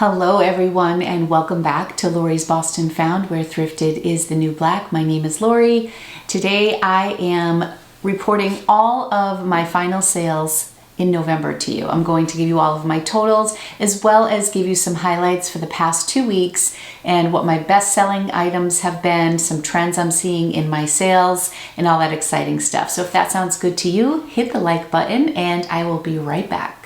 Hello everyone and welcome back to Lori's Boston Found, where thrifted is the new black. My name is Lori. Today I am reporting all of my final sales in November to you. I'm going to give you all of my totals as well as give you some highlights for the past 2 weeks and what my best selling items have been, some trends I'm seeing in my sales and all that exciting stuff. So if that sounds good to you, hit the like button and I will be right back.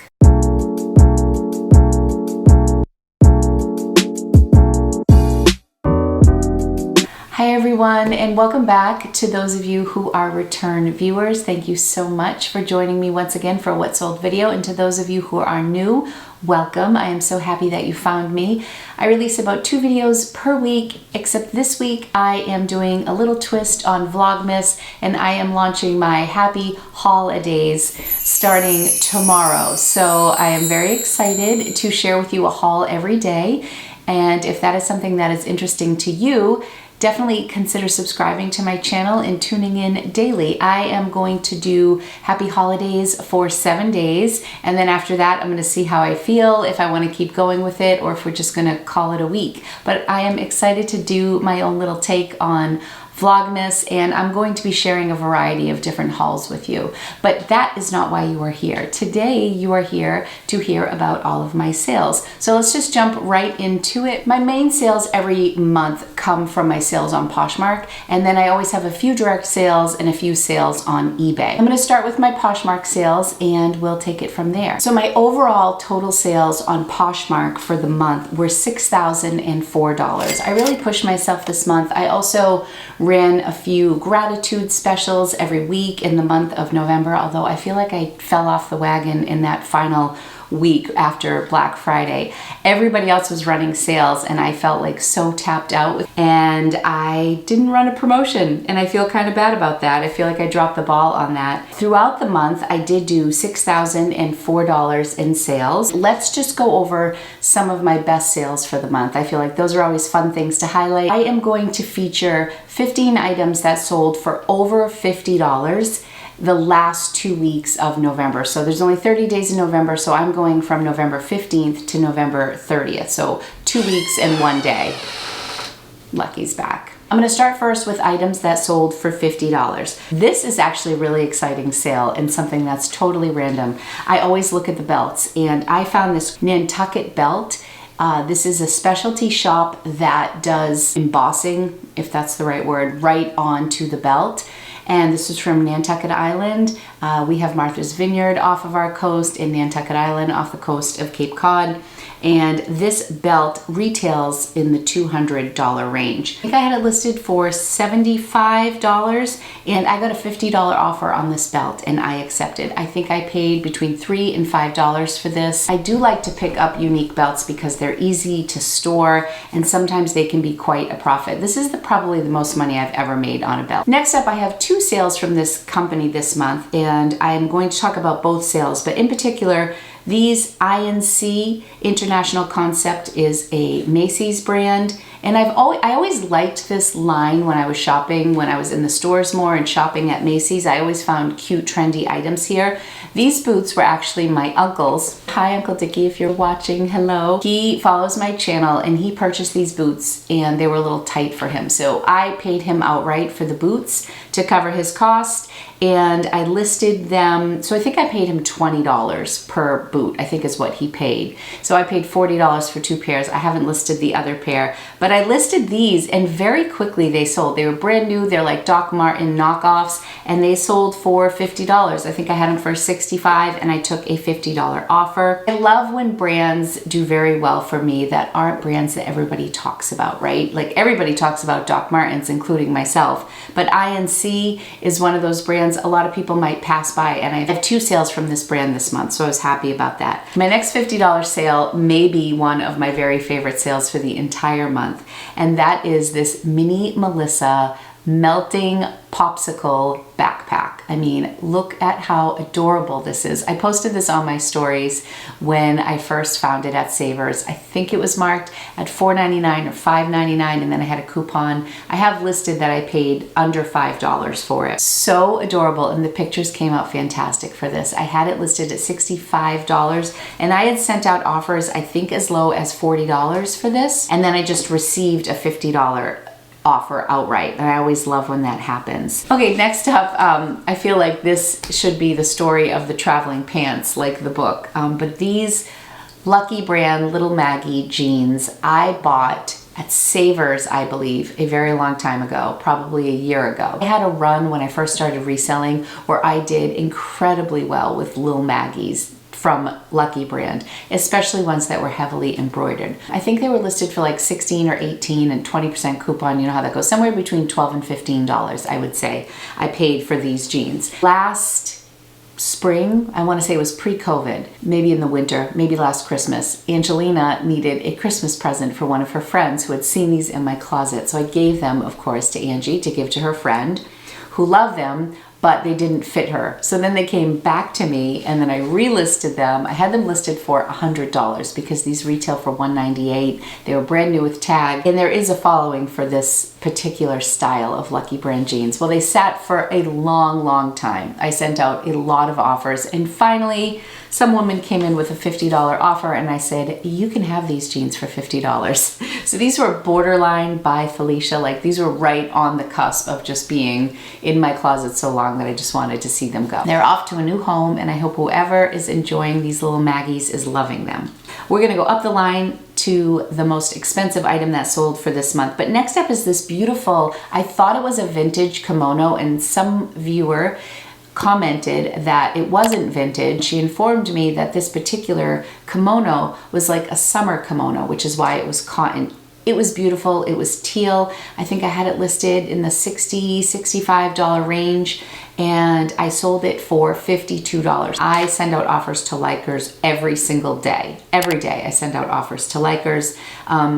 Hi everyone and welcome back to those of you who are return viewers. Thank you so much for joining me once again for a What Sold video, and to those of you who are new, welcome. I am so happy that you found me. I release about 2 videos per week, except this week I am doing a little twist on Vlogmas and I am launching my happy holidays starting tomorrow. So I am very excited to share with you a haul every day, and if that is something that is interesting to you, definitely consider subscribing to my channel and tuning in daily. I am going to do happy holidays for 7 days, and then after that I'm going to see how I feel, if I want to keep going with it or if we're just going to call it a week. But I am excited to do my own little take on Vlogmas, and I'm going to be sharing a variety of different hauls with you. But that is not why you are here. Today you are here to hear about all of my sales. So let's just jump right into it. My main sales every month come from my sales on Poshmark, and then I always have a few direct sales and a few sales on eBay. I'm going to start with my Poshmark sales and we'll take it from there. So my overall total sales on Poshmark for the month were $6,004. I really pushed myself this month. I also ran a few gratitude specials every week in the month of November, although I feel like I fell off the wagon in that final week after Black Friday. Everybody else was running sales and I felt like so tapped out, and I didn't run a promotion and I feel kind of bad about that. I feel like I dropped the ball on that. Throughout the month I did do $6,004 in sales. Let's just go over some of my best sales for the month. I feel like those are always fun things to highlight. I am going to feature 15 items that sold for over $50 the last 2 weeks of November. So there's only 30 days in November, so I'm going from November 15th to November 30th. So 2 weeks and 1 day. Lucky's back. I'm gonna start first with items that sold for $50. This is actually a really exciting sale and something that's totally random. I always look at the belts, and I found this Nantucket belt. This is a specialty shop that does embossing, if that's the right word, right onto the belt. And this is from Nantucket Island. We have Martha's Vineyard off of our coast and Nantucket Island off the coast of Cape Cod. And this belt retails in the $200 range. I think I had it listed for $75 and I got a $50 offer on this belt and I accepted. I think I paid between $3 and $5 for this. I do like to pick up unique belts because they're easy to store and sometimes they can be quite a profit. This is probably the most money I've ever made on a belt. Next up, I have 2 sales from this company this month, and I'm going to talk about both sales, but in particular, these INC, International Concept, is a Macy's brand, and I always liked this line when I was shopping, when I was in the stores more and shopping at Macy's. I always found cute, trendy items here. These boots were actually my uncle's. Hi, Uncle Dickie, if you're watching, hello. He follows my channel and he purchased these boots and they were a little tight for him. So I paid him outright for the boots to cover his cost, and I listed them, so I think I paid him $20 per boot, I think is what he paid. So I paid $40 for 2 pairs. I haven't listed the other pair, but I listed these and very quickly they sold. They were brand new, they're like Doc Marten knockoffs, and they sold for $50. I think I had them for $65 and I took a $50 offer. I love when brands do very well for me that aren't brands that everybody talks about, right? Like everybody talks about Doc Martens, including myself, but INC is one of those brands a lot of people might pass by, and I have 2 sales from this brand this month, so I was happy about that. My next $50 sale may be one of my very favorite sales for the entire month, and that is this Mini Melissa melting popsicle backpack. I mean, look at how adorable this is. I posted this on my stories when I first found it at Savers. I think it was marked at $4.99 or $5.99, and then I had a coupon. I have listed that I paid under $5 for it. So adorable, and the pictures came out fantastic for this. I had it listed at $65, and I had sent out offers, I think as low as $40 for this, and then I just received a $50 offer outright, and I always love when that happens. Okay, next up, I feel like this should be the story of the traveling pants, like the book, but these Lucky brand Little Maggie jeans I bought at Savers, I believe, a very long time ago, probably a year ago. I had a run when I first started reselling where I did incredibly well with Little Maggies from Lucky brand, especially ones that were heavily embroidered. I think they were listed for like 16 or 18 and 20% coupon. You know how that goes. Somewhere between $12 and $15, I would say, I paid for these jeans. Last spring, I want to say it was pre-COVID, maybe in the winter, maybe last Christmas, Angelina needed a Christmas present for one of her friends who had seen these in my closet. So I gave them, of course, to Angie to give to her friend who loved them, but they didn't fit her. So then they came back to me, and then I relisted them. I had them listed for $100 because these retail for $198. They were brand new with tag, and there is a following for this particular style of Lucky brand jeans. Well, they sat for a long, long time. I sent out a lot of offers, and finally some woman came in with a $50 offer, and I said, you can have these jeans for $50. So these were borderline by Felicia, like these were right on the cusp of just being in my closet so long that I just wanted to see them go. They're off to a new home, and I hope whoever is enjoying these Little Maggies is loving them. We're gonna go up the line to the most expensive item that sold for this month. But next up is this beautiful, I thought it was a vintage kimono, and some viewer commented that it wasn't vintage. She informed me that this particular kimono was like a summer kimono, which is why it was cotton. It was beautiful. It was teal. I think I had it listed in the $60, $65 range, and I sold it for $52. I send out offers to likers every single day. Every day I send out offers to likers.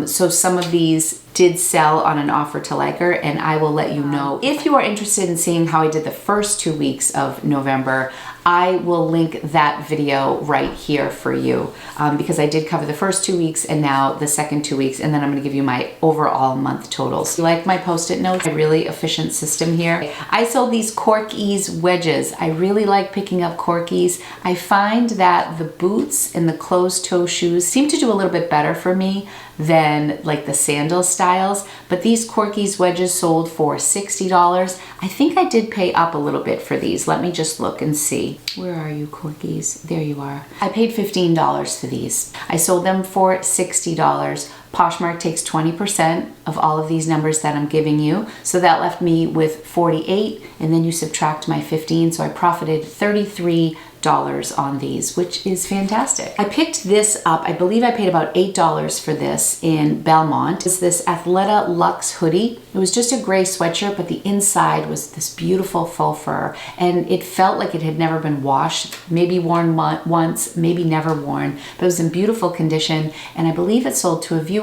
So some of these did sell on an offer to liker, and I will let you know. If you are interested in seeing how I did the first 2 weeks of November, I will link that video right here for you because I did cover the first 2 weeks and now the second 2 weeks, and then I'm going to give you my overall month totals. You like my post-it notes? A really efficient system here. I sold these Corkies wedges. I really like picking up Corkies. I find that the boots and the closed-toe shoes seem to do a little bit better for me than like the sandal styles, but these Corkies wedges sold for $60. I think I did pay up a little bit for these. Let me just look and see. Where are you, Corkies? There you are. I paid $15 for these. I sold them for $60. Poshmark takes 20% of all of these numbers that I'm giving you, so that left me with 48, and then you subtract my 15, so I profited $33 on these, which is fantastic. I picked this up, I believe I paid about $8 for this in Belmont. It's this Athleta Luxe hoodie. It was just a gray sweatshirt, but the inside was this beautiful faux fur, and it felt like it had never been washed, maybe worn once, maybe never worn, but it was in beautiful condition, and I believe it sold to a viewer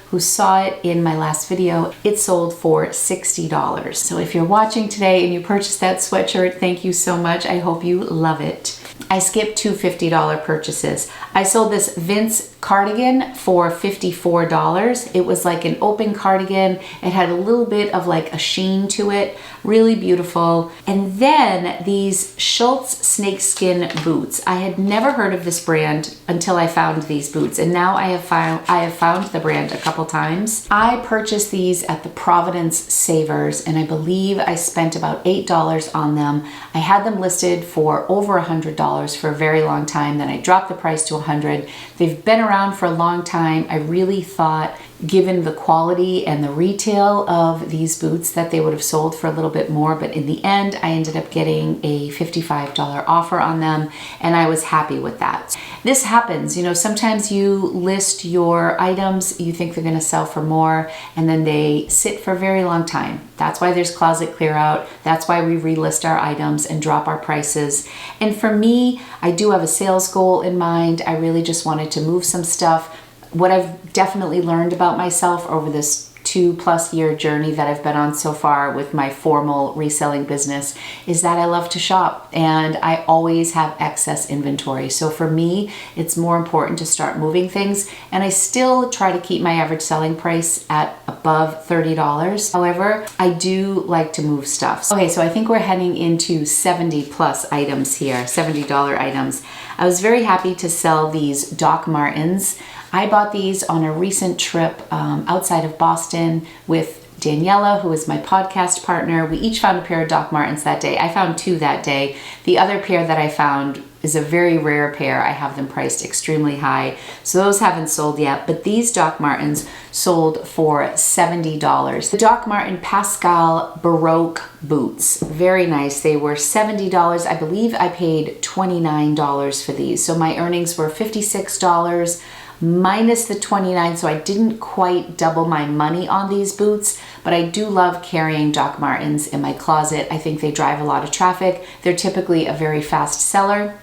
who saw it in my last video. It sold for $60. So if you're watching today and you purchased that sweatshirt, thank you so much. I hope you love it. I skipped two $50 purchases. I sold this Vince cardigan for $54. It was like an open cardigan. It had a little bit of like a sheen to it, really beautiful. And then these Schultz snakeskin boots. I had never heard of this brand until I found these boots, and now I have found the brand a couple times. I purchased these at the Providence Savers, and I believe I spent about $8 on them. I had them listed for over $100 for a very long time. Then I dropped the price to $100. They've been around for a long time. I really thought, given the quality and the retail of these boots, that they would have sold for a little bit more, but in the end I ended up getting a $55 offer on them, and I was happy with that. This happens, you know, sometimes you list your items, you think they're going to sell for more, and then they sit for a very long time. That's why there's closet clear out. That's why we relist our items and drop our prices. And for me, I do have a sales goal in mind. I really just wanted to move some stuff. What I've definitely learned about myself over this 2+ year journey that I've been on so far with my formal reselling business is that I love to shop and I always have excess inventory. So for me, it's more important to start moving things, and I still try to keep my average selling price at above $30. However, I do like to move stuff. Okay, so I think we're heading into 70+ items here, $70 items. I was very happy to sell these Doc Martens. I bought these on a recent trip outside of Boston with Daniela, who is my podcast partner. We each found a pair of Doc Martens that day. I found 2 that day. The other pair that I found is a very rare pair. I have them priced extremely high. So those haven't sold yet, but these Doc Martens sold for $70. The Doc Marten Pascal Baroque boots, very nice. They were $70. I believe I paid $29 for these. So my earnings were $56 minus the $29, so I didn't quite double my money on these boots, but I do love carrying Doc Martens in my closet. I think they drive a lot of traffic. They're typically a very fast seller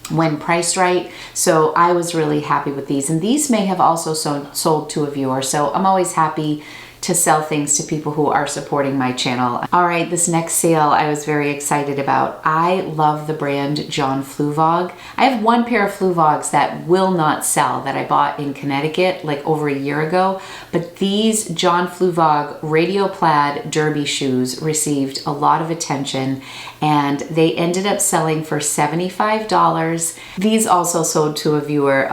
when priced right, so I was really happy with these. And these may have also sold to a viewer, so I'm always happy to sell things to people who are supporting my channel. All right, this next sale I was very excited about. I love the brand John Fluvog. I have one pair of Fluvogs that will not sell that I bought in Connecticut like over a year ago, but these John Fluvog radio plaid derby shoes received a lot of attention and they ended up selling for $75. These also sold to a viewer.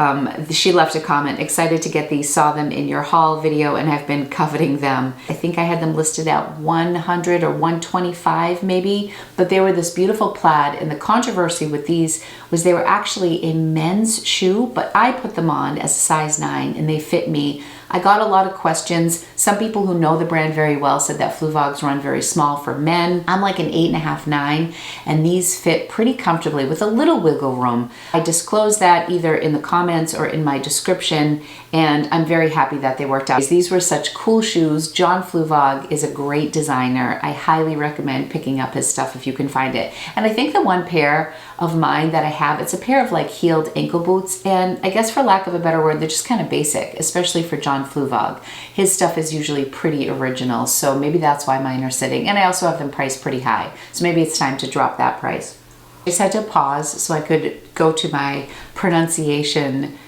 She left a comment, excited to get these, saw them in your haul video and have been coveting them. I think I had them listed at 100 or 125 maybe, but they were this beautiful plaid, and the controversy with these was they were actually a men's shoe, but I put them on as a size 9 and they fit me. I got a lot of questions. Some people who know the brand very well said that Fluvogs run very small for men. I'm like an 8.5, 9, and these fit pretty comfortably with a little wiggle room. I disclosed that either in the comments or in my description, and I'm very happy that they worked out. These were such cool shoes. John Fluvog is a great designer. I highly recommend picking up his stuff if you can find it. And I think the one pair of mine that I have, it's a pair of like heeled ankle boots, and I guess for lack of a better word, they're just kind of basic, especially for John Fluvog. His stuff is usually pretty original, so maybe that's why mine are sitting. And I also have them priced pretty high, so maybe it's time to drop that price. I just had to pause so I could go to my pronunciation.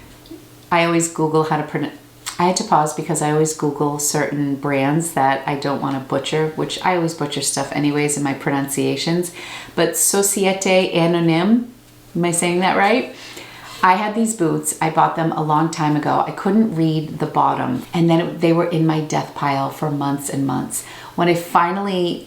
I always Google how to pronounce. I had to pause because I always Google certain brands that I don't want to butcher, which I always butcher stuff anyways in my pronunciations. But Société Anonyme, am I saying that right? I had these boots. I bought them a long time ago. I couldn't read the bottom, and then they were in my death pile for months and months. When I finally,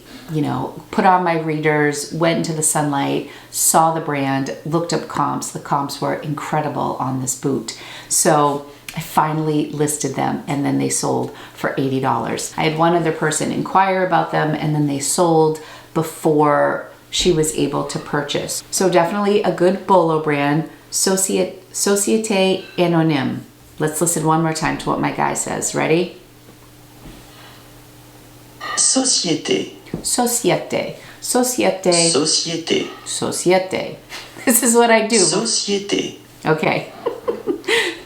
put on my readers, went into the sunlight, saw the brand, looked up comps, the comps were incredible on this boot. So I finally listed them, and then they sold for $80. I had one other person inquire about them, and then they sold before she was able to purchase. So definitely a good bolo brand, Société Anonyme. Let's listen one more time to what my guy says. Ready? Société. Société. Société. Société. Société. This is what I do. Société. Okay.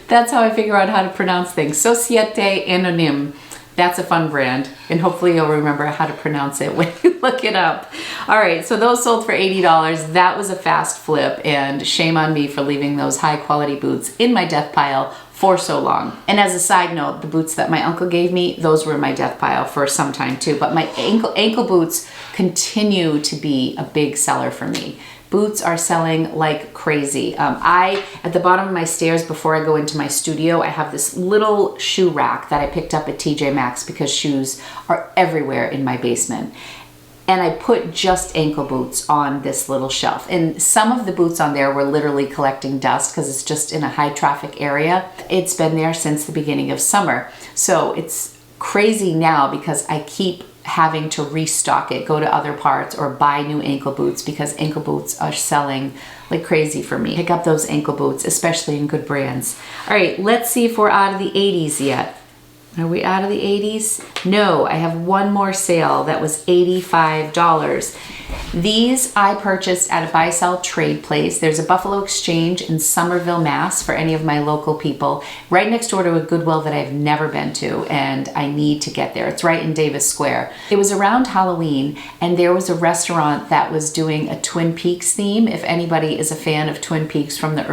That's how I figure out how to pronounce things. Société Anonyme. That's a fun brand, and hopefully you'll remember how to pronounce it when you look it up. All right, so those sold for $80. That was a fast flip, and shame on me for leaving those high quality boots in my death pile for so long. And as a side note, the boots that my uncle gave me, those were in my death pile for some time too, but my ankle boots continue to be a big seller for me. Boots are selling like crazy. At the bottom of my stairs before I go into my studio, I have this little shoe rack that I picked up at TJ Maxx because shoes are everywhere in my basement. And I put just ankle boots on this little shelf. And some of the boots on there were literally collecting dust because it's just in a high traffic area. It's been there since the beginning of summer. So it's crazy now because I keep having to restock it, go to other parts, or buy new ankle boots because ankle boots are selling like crazy for me. Pick up those ankle boots, especially in good brands. All right, let's see if we're out of the 80s yet. Are we out of the 80s? No, I have one more sale that was $85. These I purchased at a buy-sell trade place. There's a Buffalo Exchange in Somerville, Mass for any of my local people. Right next door to a Goodwill that I've never been to and I need to get there. It's right in Davis Square. It was around Halloween and there was a restaurant that was doing a Twin Peaks theme. If anybody is a fan of Twin Peaks from the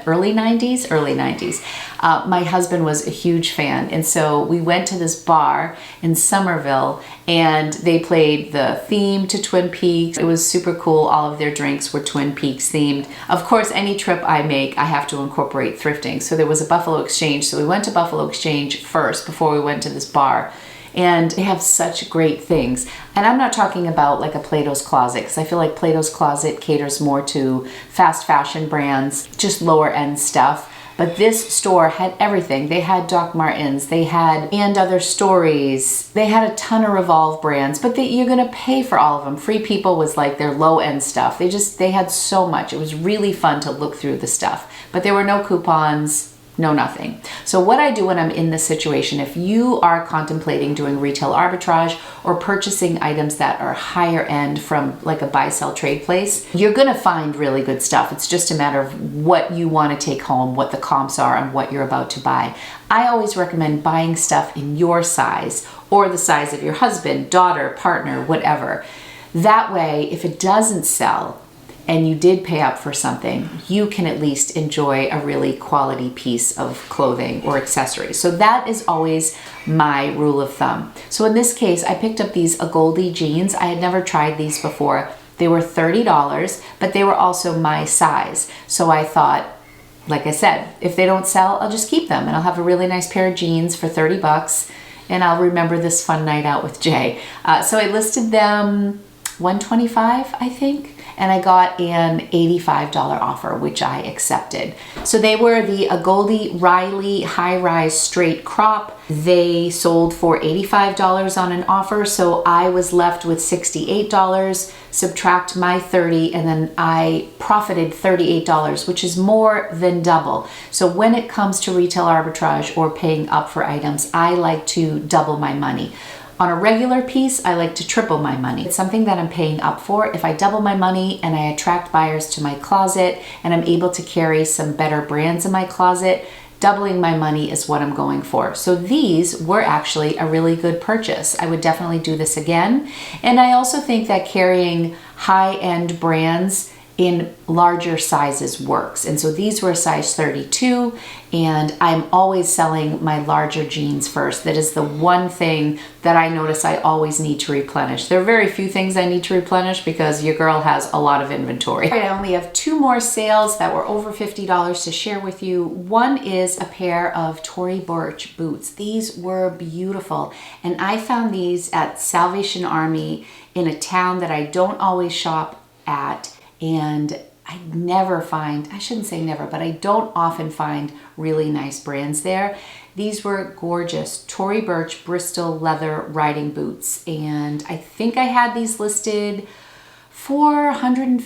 early 90s. My husband was a huge fan, and so we went to this bar in Somerville and they played the theme to Twin Peaks. It was super cool. All of their drinks were Twin Peaks themed. Of course, any trip I make, I have to incorporate thrifting. So there was a Buffalo Exchange. So we went to Buffalo Exchange first before we went to this bar. And they have such great things. And I'm not talking about like a Plato's Closet, because I feel like Plato's Closet caters more to fast fashion brands, just lower end stuff. But this store had everything. They had Doc Martens, they had And Other Stories, they had a ton of Revolve brands, but you're gonna pay for all of them. Free People was like their low end stuff. They had so much. It was really fun to look through the stuff, but there were no coupons, no nothing. So what I do when I'm in this situation, if you are contemplating doing retail arbitrage or purchasing items that are higher end from like a buy-sell trade place, you're gonna find really good stuff. It's just a matter of what you wanna take home, what the comps are, and what you're about to buy. I always recommend buying stuff in your size or the size of your husband, daughter, partner, whatever. That way, if it doesn't sell, and you did pay up for something, you can at least enjoy a really quality piece of clothing or accessories. So that is always my rule of thumb. So in this case, I picked up these Agoldi jeans. I had never tried these before. They were $30, but they were also my size. So I thought, like I said, if they don't sell, I'll just keep them and I'll have a really nice pair of jeans for 30 bucks and I'll remember this fun night out with Jay. So I listed them $125, I think. And I got an $85 offer, which I accepted. So they were the Agoldi Riley high-rise straight crop. They sold for $85 on an offer, so I was left with $68, subtract my $30, and then I profited $38, which is more than double. So when it comes to retail arbitrage or paying up for items, I like to double my money. On a regular piece, I like to triple my money. It's something that I'm paying up for. If I double my money and I attract buyers to my closet and I'm able to carry some better brands in my closet, doubling my money is what I'm going for. So these were actually a really good purchase. I would definitely do this again. And I also think that carrying high-end brands in larger sizes works. And so these were a size 32, and I'm always selling my larger jeans first. That is the one thing that I notice I always need to replenish. There are very few things I need to replenish because your girl has a lot of inventory. I only have two more sales that were over $50 to share with you. One is a pair of Tory Burch boots. These were beautiful, and I found these at Salvation Army in a town that I don't always shop at. And I never find, I shouldn't say never, but I don't often find really nice brands there. These were gorgeous Tory Burch Bristol leather riding boots. And I think I had these listed for $150,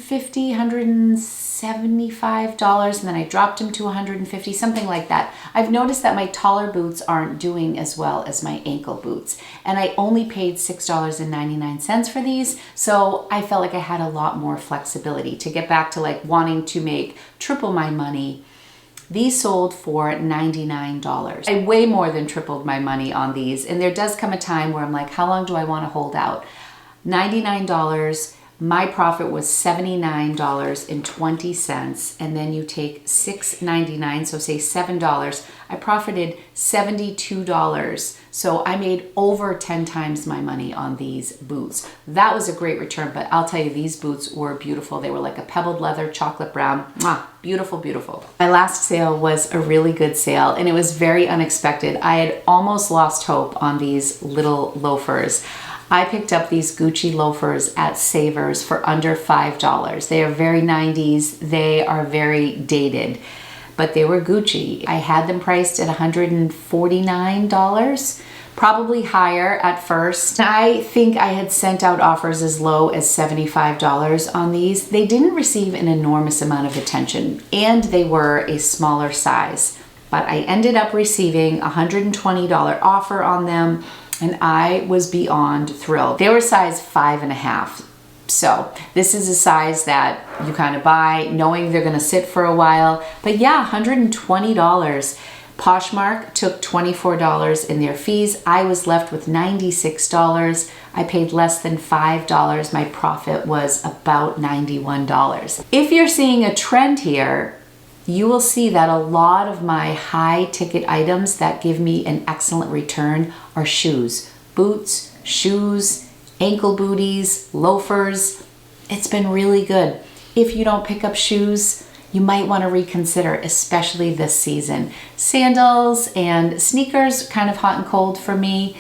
$175, and then I dropped them to $150, something like that. I've noticed that my taller boots aren't doing as well as my ankle boots, and I only paid $6.99 for these, so I felt like I had a lot more flexibility. To get back to like wanting to make triple my money, these sold for $99. I way more than tripled my money on these, and there does come a time where I'm like, how long do I want to hold out? $99. My profit was $79.20, and then you take $6.99, so say $7. I profited $72. So I made over 10 times my money on these boots. That was a great return, but I'll tell you, these boots were beautiful. They were like a pebbled leather, chocolate brown. Mwah, beautiful, beautiful. My last sale was a really good sale, and it was very unexpected. I had almost lost hope on these little loafers. I picked up these Gucci loafers at Savers for under $5. They are very 90s. They are very dated, but they were Gucci. I had them priced at $149, probably higher at first. I think I had sent out offers as low as $75 on these. They didn't receive an enormous amount of attention, and they were a smaller size But I ended up receiving a $120 offer on them, and I was beyond thrilled. They were size 5.5. So this is a size that you kind of buy knowing they're gonna sit for a while. But yeah, $120. Poshmark took $24 in their fees. I was left with $96. I paid less than $5. My profit was about $91. If you're seeing a trend here, you will see that a lot of my high ticket items that give me an excellent return are shoes, boots, shoes, ankle booties, loafers. It's been really good. If you don't pick up shoes, you might want to reconsider, especially this season. Sandals and sneakers, kind of hot and cold for me.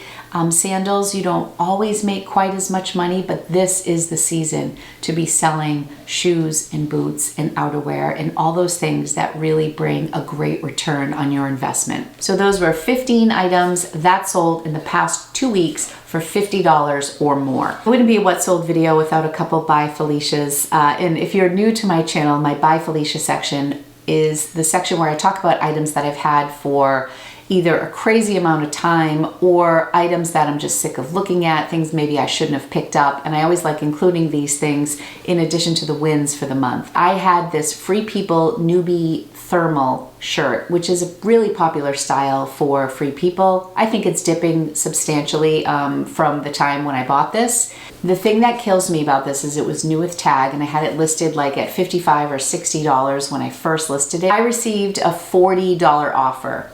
Sandals, you don't always make quite as much money, but this is the season to be selling shoes and boots and outerwear and all those things that really bring a great return on your investment. So those were 15 items that sold in the past 2 weeks for $50 or more. It wouldn't be a what sold video without a couple Buy Felicias. And if you're new to my channel, my Buy Felicia section is the section where I talk about items that I've had for either a crazy amount of time or items that I'm just sick of looking at, things maybe I shouldn't have picked up. And I always like including these things in addition to the wins for the month. I had this Free People newbie thermal shirt, which is a really popular style for Free People. I think it's dipping substantially from the time when I bought this. The thing that kills me about this is it was new with tag, and I had it listed like at $55 or $60 when I first listed it. I received a $40 offer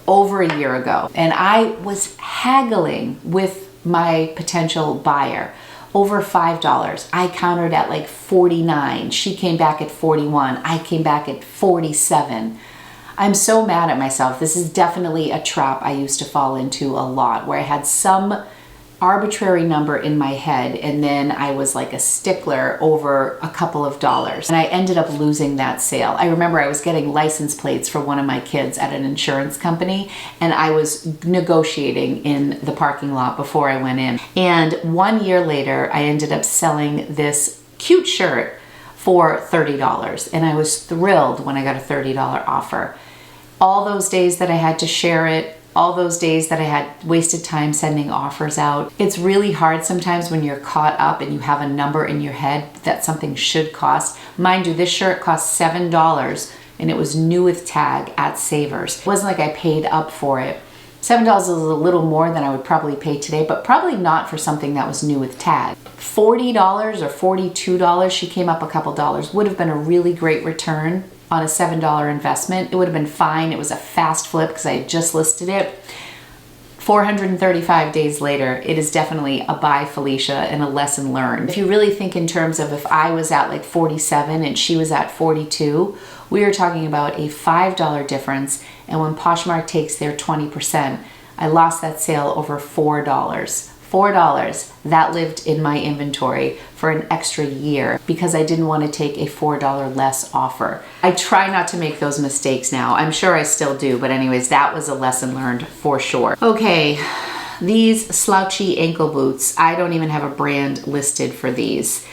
over a year ago, and I was haggling with my potential buyer over $5. I countered at like 49. She came back at 41. I came back at 47. I'm so mad at myself. This is definitely a trap I used to fall into a lot, where I had some arbitrary number in my head and then I was like a stickler over a couple of dollars, and I ended up losing that sale. I remember I was getting license plates for one of my kids at an insurance company, and I was negotiating in the parking lot before I went in. And 1 year later, I ended up selling this cute shirt for $30, and I was thrilled when I got a $30 offer. All those days that I had to share it, all those days that I had wasted time sending offers out. It's really hard sometimes when you're caught up and you have a number in your head that something should cost. Mind you, this shirt cost $7 and it was new with tag at Savers. It wasn't like I paid up for it. $7 is a little more than I would probably pay today, but probably not for something that was new with tag. $40 or $42, she came up a couple dollars, would have been a really great return on a $7 investment. It would have been fine. It was a fast flip because I had just listed it. 435 days later, it is definitely a Buy Felicia and a lesson learned. If you really think in terms of if I was at like 47 and she was at 42, we are talking about a $5 difference. And when Poshmark takes their 20%, I lost that sale over $4. $4 that lived in my inventory for an extra year because I didn't want to take a $4 less offer. I try not to make those mistakes now. I'm sure I still do, but anyways, that was a lesson learned for sure. Okay, these Slouchy ankle boots, I don't even have a brand listed for these.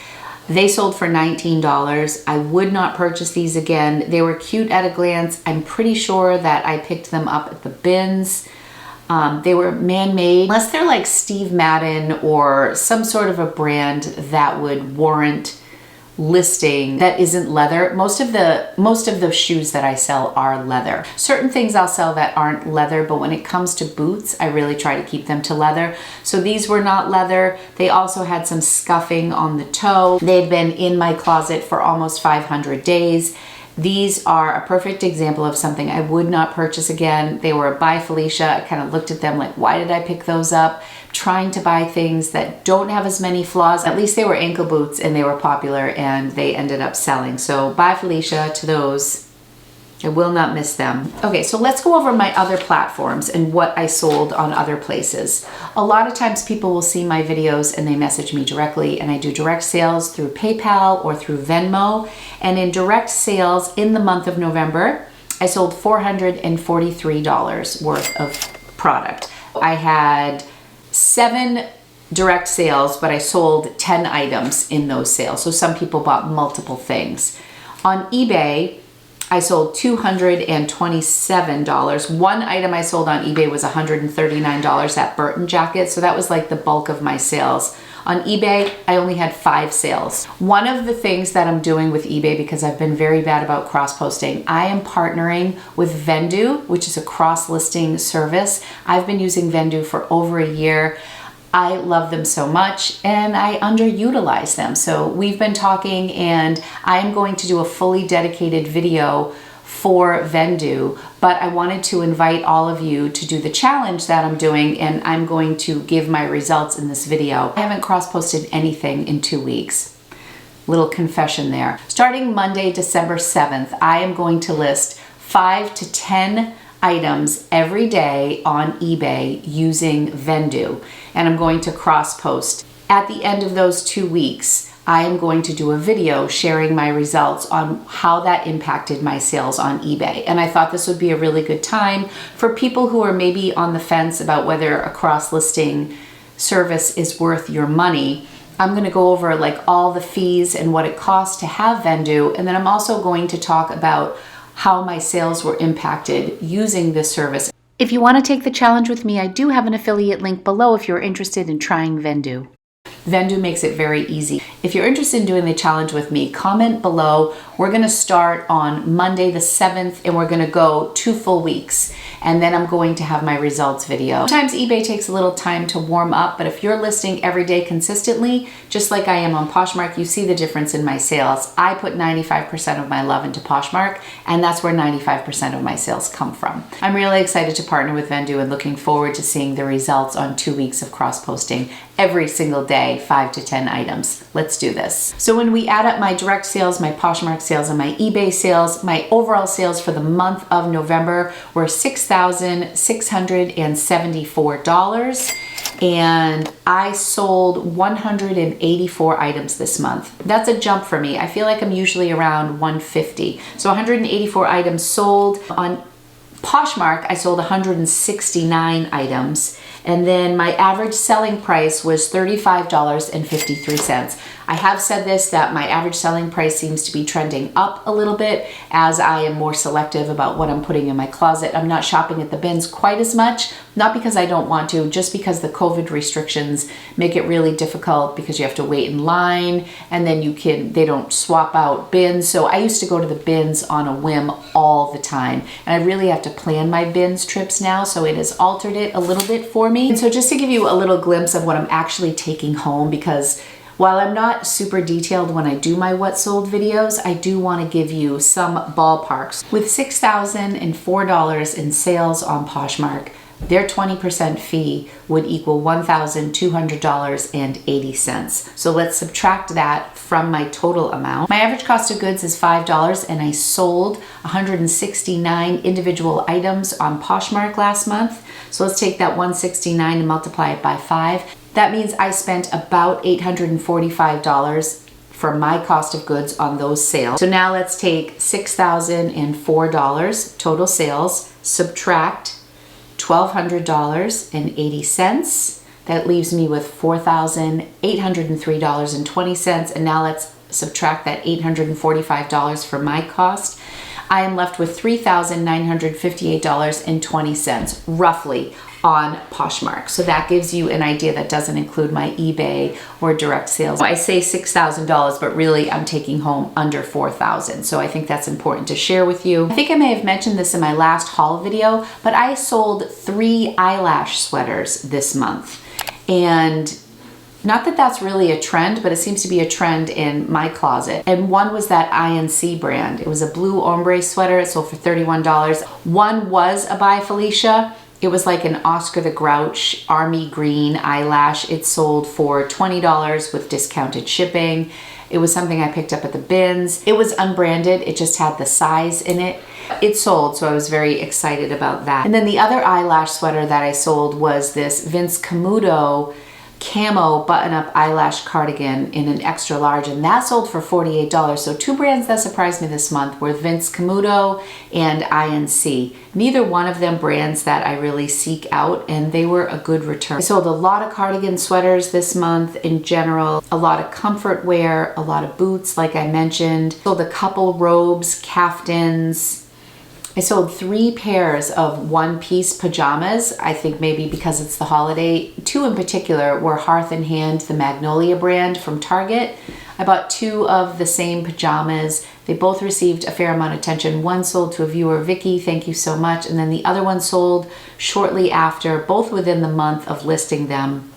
They sold for $19. I would not purchase these again. They were cute at a glance. I'm pretty sure that I picked them up at the bins. They were man-made, unless they're like Steve Madden or some sort of a brand that would warrant listing that isn't leather. Most of the shoes that I sell are leather. Certain things I'll sell that aren't leather, but when it comes to boots, I really try to keep them to leather. So these were not leather. They also had some scuffing on the toe. They had been in my closet for almost 500 days. These are a perfect example of something I would not purchase again. They were a Buy Felicia. I kind of looked at them like, why did I pick those up? Trying to buy things that don't have as many flaws. At least they were ankle boots and they were popular and they ended up selling. So Buy Felicia to those. I will not miss them. Okay, so let's go over my other platforms and what I sold on other places. A lot of times people will see my videos and they message me directly, and I do direct sales through PayPal or through Venmo. And in direct sales in the month of November, I sold $443 worth of product. I had 7 direct sales, but I sold 10 items in those sales. So some people bought multiple things. On eBay, I sold $227. One item I sold on eBay was $139, that Burton jacket. So that was like the bulk of my sales. On eBay, I only had 5 sales. One of the things that I'm doing with eBay, because I've been very bad about cross-posting, I am partnering with Vendoo, which is a cross-listing service. I've been using Vendoo for over a year. I love them so much and I underutilize them. So we've been talking and I am going to do a fully dedicated video for Vendoo, but I wanted to invite all of you to do the challenge that I'm doing, and I'm going to give my results in this video. I haven't cross-posted anything in 2 weeks. Little confession there. Starting Monday, December 7th, I am going to list 5 to 10 items every day on eBay using Vendoo, and I'm going to cross-post. At the end of those 2 weeks, I am going to do a video sharing my results on how that impacted my sales on eBay. And I thought this would be a really good time for people who are maybe on the fence about whether a cross-listing service is worth your money. I'm going to go over like all the fees and what it costs to have Vendoo, and then I'm also going to talk about how my sales were impacted using this service. If you want to take the challenge with me, I do have an affiliate link below if you're interested in trying Vendoo. Vendoo makes it very easy. If you're interested in doing the challenge with me, comment below. We're gonna start on Monday the 7th and we're gonna go 2 full weeks. And then I'm going to have my results video. Sometimes eBay takes a little time to warm up, but if you're listing every day consistently, just like I am on Poshmark, you see the difference in my sales. I put 95% of my love into Poshmark, and that's where 95% of my sales come from. I'm really excited to partner with Vendoo and looking forward to seeing the results on 2 weeks of cross-posting every single day, 5 to 10 items. Let's do this. So when we add up my direct sales, my Poshmark sales, and my eBay sales, my overall sales for the month of November were $6,674. And I sold 184 items this month. That's a jump for me. I feel like I'm usually around 150. So 184 items sold. On Poshmark, I sold 169 items. And then my average selling price was $35.53. I have said this, that my average selling price seems to be trending up a little bit as I am more selective about what I'm putting in my closet. I'm not shopping at the bins quite as much, not because I don't want to, just because the COVID restrictions make it really difficult because you have to wait in line and then they don't swap out bins. So I used to go to the bins on a whim all the time. And I really have to plan my bins trips now, so it has altered it a little bit for me. And so just to give you a little glimpse of what I'm actually taking home, because while I'm not super detailed when I do my what sold videos, I do want to give you some ballparks. With $6,004 in sales on Poshmark, their 20% fee would equal $1,200.80. So let's subtract that from my total amount. My average cost of goods is $5, and I sold 169 individual items on Poshmark last month. So let's take that 169 and multiply it by 5. That means I spent about $845 for my cost of goods on those sales. So now let's take $6,004 total sales, subtract $1,200.80. That leaves me with $4,803.20. And now let's subtract that $845 for my cost. I am left with $3,958.20 roughly on Poshmark. So that gives you an idea. That doesn't include my eBay or direct sales. I say $6,000, but really I'm taking home under $4,000. So I think that's important to share with you. I think I may have mentioned this in my last haul video, but I sold 3 eyelash sweaters this month. And not that that's really a trend, but it seems to be a trend in my closet. And one was that INC brand. It was a blue ombre sweater. It sold for $31. One was a By Felicia. It was like an Oscar the Grouch army green eyelash. It sold for $20 with discounted shipping. It was something I picked up at the bins. It was unbranded. It just had the size in it. It sold, so I was very excited about that. And then the other eyelash sweater that I sold was this Vince Camuto Camo button-up eyelash cardigan in an extra large, and that sold for $48. So two brands that surprised me this month were Camuto and INC. Neither one of them brands that I really seek out, and they were a good return. I sold a lot of cardigan sweaters this month in general, a lot of comfort wear, a lot of boots like I mentioned. Sold a couple robes, caftans. I sold 3 pairs of one-piece pajamas, I think maybe because it's the holiday. 2 in particular were Hearth and Hand, the Magnolia brand from Target. I bought 2 of the same pajamas. They both received a fair amount of attention. One sold to a viewer, Vicky, thank you so much. And then the other one sold shortly after, both within the month of listing them.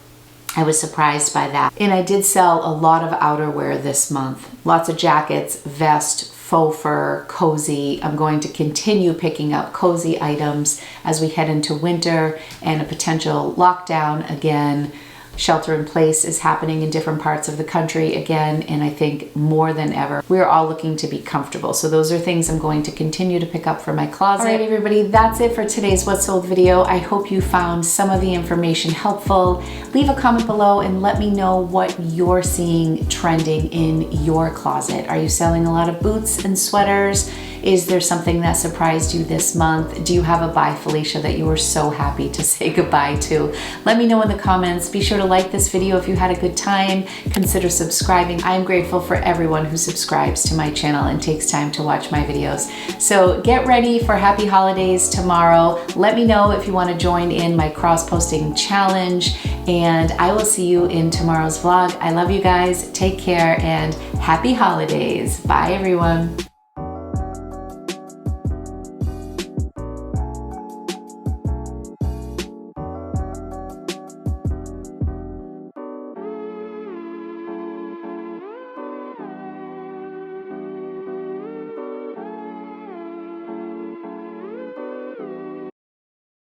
I was surprised by that. And I did sell a lot of outerwear this month. Lots of jackets, vest, faux fur, cozy. I'm going to continue picking up cozy items as we head into winter and a potential lockdown again. Shelter in place is happening in different parts of the country again, and I think more than ever, we're all looking to be comfortable. So those are things I'm going to continue to pick up for my closet. All right, everybody, that's it for today's What Sold video. I hope you found some of the information helpful. Leave a comment below and let me know what you're seeing trending in your closet. Are you selling a lot of boots and sweaters? Is there something that surprised you this month? Do you have a bye, Felicia, that you were so happy to say goodbye to? Let me know in the comments. Be sure to like this video if you had a good time. Consider subscribing. I am grateful for everyone who subscribes to my channel and takes time to watch my videos. So get ready for happy holidays tomorrow. Let me know if you want to join in my cross-posting challenge, and I will see you in tomorrow's vlog. I love you guys. Take care and happy holidays. Bye, everyone.